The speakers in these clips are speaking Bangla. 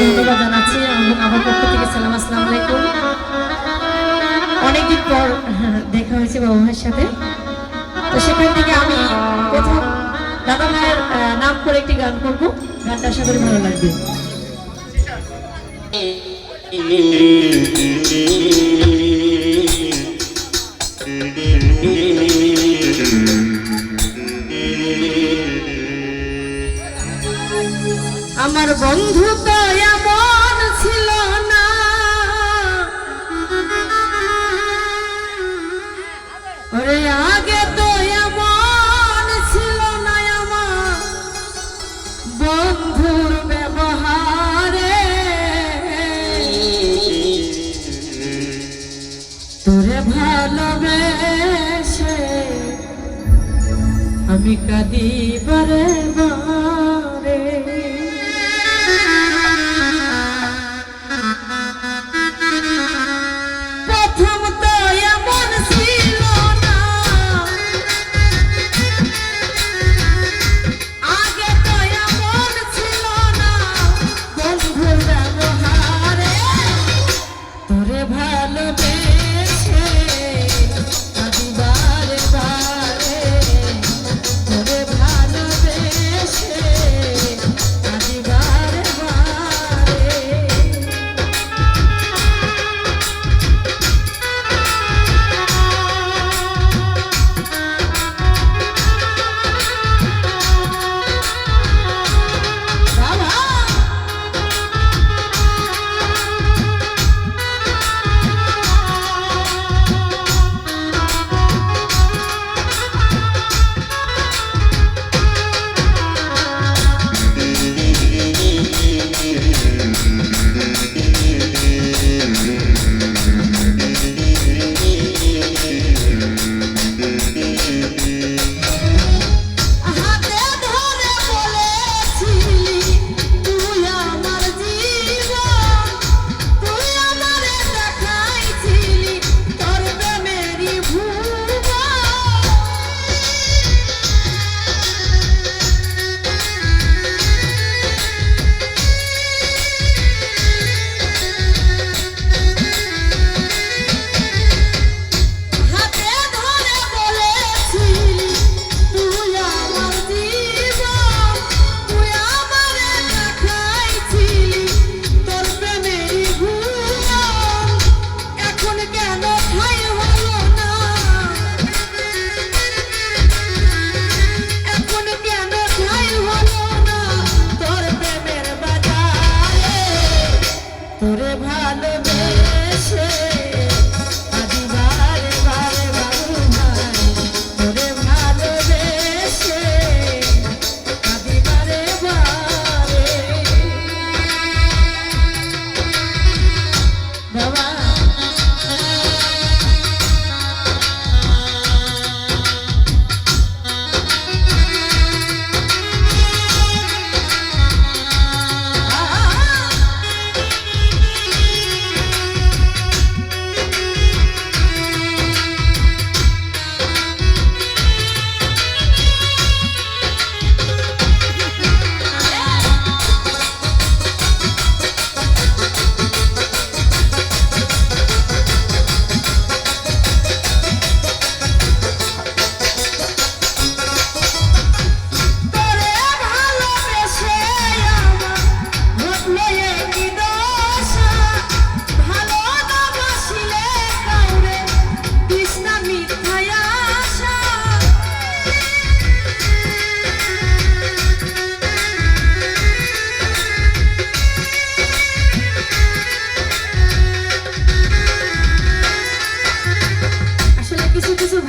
ধন্যবাদ জানাচ্ছি এবং আমার পক্ষ থেকে সালাম, আসসালামু আলাইকুম। অনেকদিন পর দেখা হয়েছে বাবা ভাইয়ের সাথে, তো সেখান থেকে আমি প্রথম দাদা ভাইয়ের নাম করে একটি গান করবো। গানটা আশা করি ভালো লাগবে। আমার বন্ধু তো এমন ছিল না, ওরে আগে তো এমন ছিল না আমার বন্ধুর ব্যবহারে। তোরে ভালোবেসে আমি কাঁদি বারে বারে। প্রথম তো এমন ছিল না, আগে তো এমন ছিল না বন্ধুর ব্যবহারে। তোরে ভালোবেসে আমি বারে বারে, তোরে ভালোবেসে আমি বারে বারে। তোরে ভালোবেসে আমি বারে বারে বাবু ভাই, তোরে ভালোবেসে আমি বারে বারে। বাবা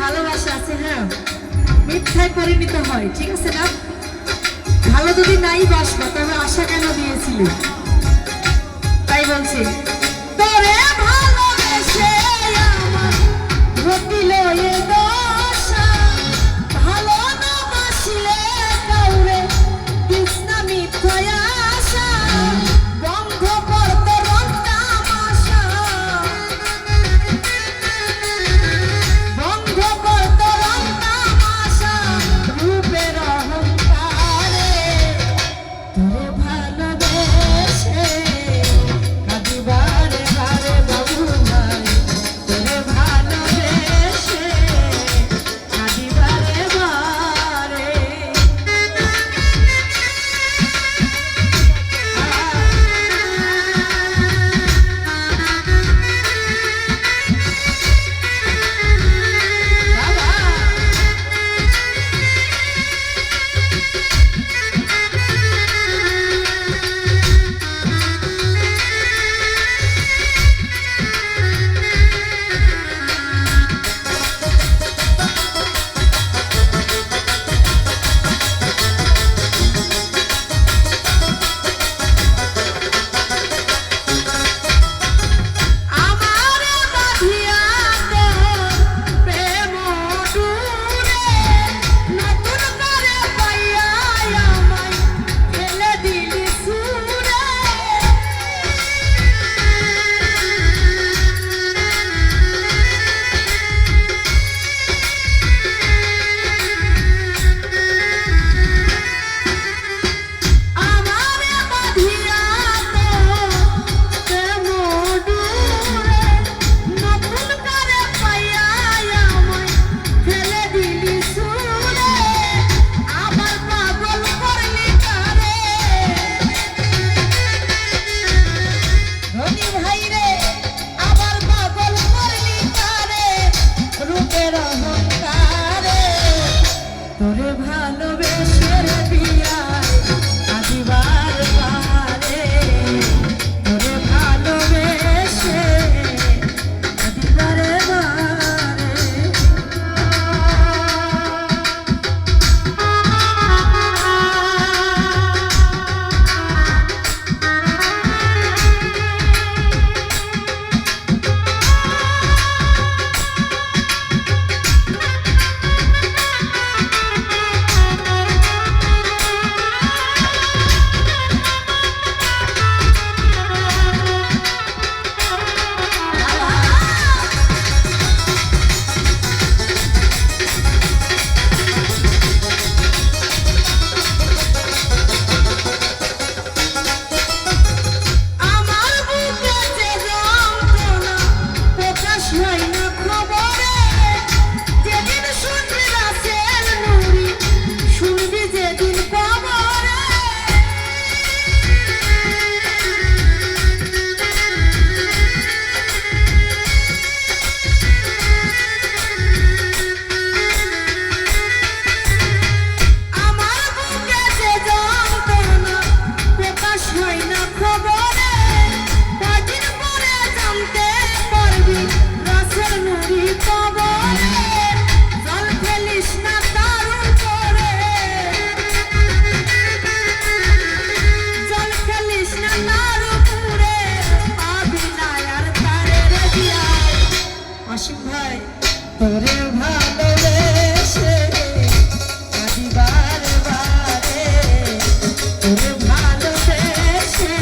ভালোবাসা আছে, হ্যাঁ মিথ্যায় পরিণত হয়, ঠিক আছে না? ভালো যদি নাই বাসবা তবে আশা কেন দিয়েছিলি? তাই বলছি তোরে ভালোবেসে আমার ঘটিল এ দশা, ভালো না বাসিলে কাউরে কৃষ্ণা মিথ্যায় আশা। বন্ধ করত রক্তা মাসা, বন্ধ করত রক্তা মাসা রূপের অহংকারে। তোরে ভালোবেসে ওরে ভালোবেসে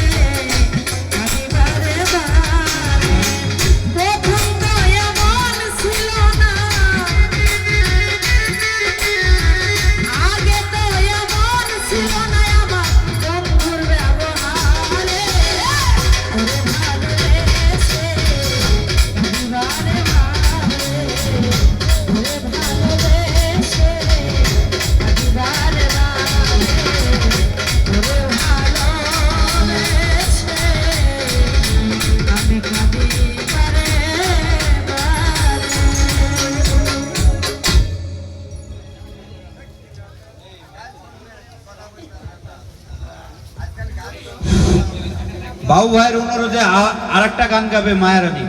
আমি বারে বারে প্রথম তো এমন ছিল না আগে তো এমন ছিল না আমার বন্ধুর ব্যবহারে ওরে ভালোবেসে আমি বারে বারে ওরে ভালোবেসে আমি বারে বারে ওরে ভালোবেসে আমি কাঁদি বারে বারে। বাবু ভাইয়ের অনুরোধে আরেকটা গান গাবে মায়ারানী।